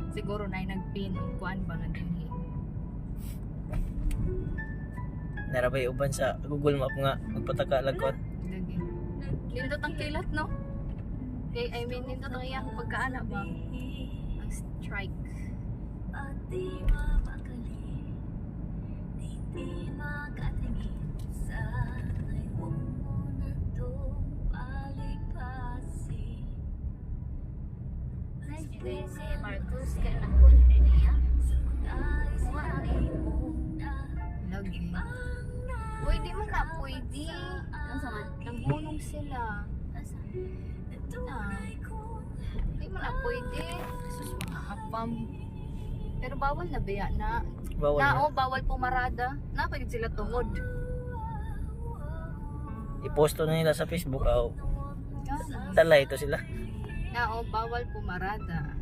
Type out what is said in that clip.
Siguro na nagpin o kuan ba nga din. Narabay uban sa Google Map nga magpataka lagkon. Lagi. Nindot ang kilat, no? Okay, I mean, nindot ang iyang pagkaana ba? Ang strike. Si Marcos kay nakon niya. Lagi. Pwede mo na, pwede. Nanghunong sila. Hindi mo na pwede. Sus, mga kapam. Pero bawal na biya na. Bawal na. Bawal pumarada. Napagid sila tungod. I-posto na nila sa Facebook. Talay ito sila. Bawal pumarada.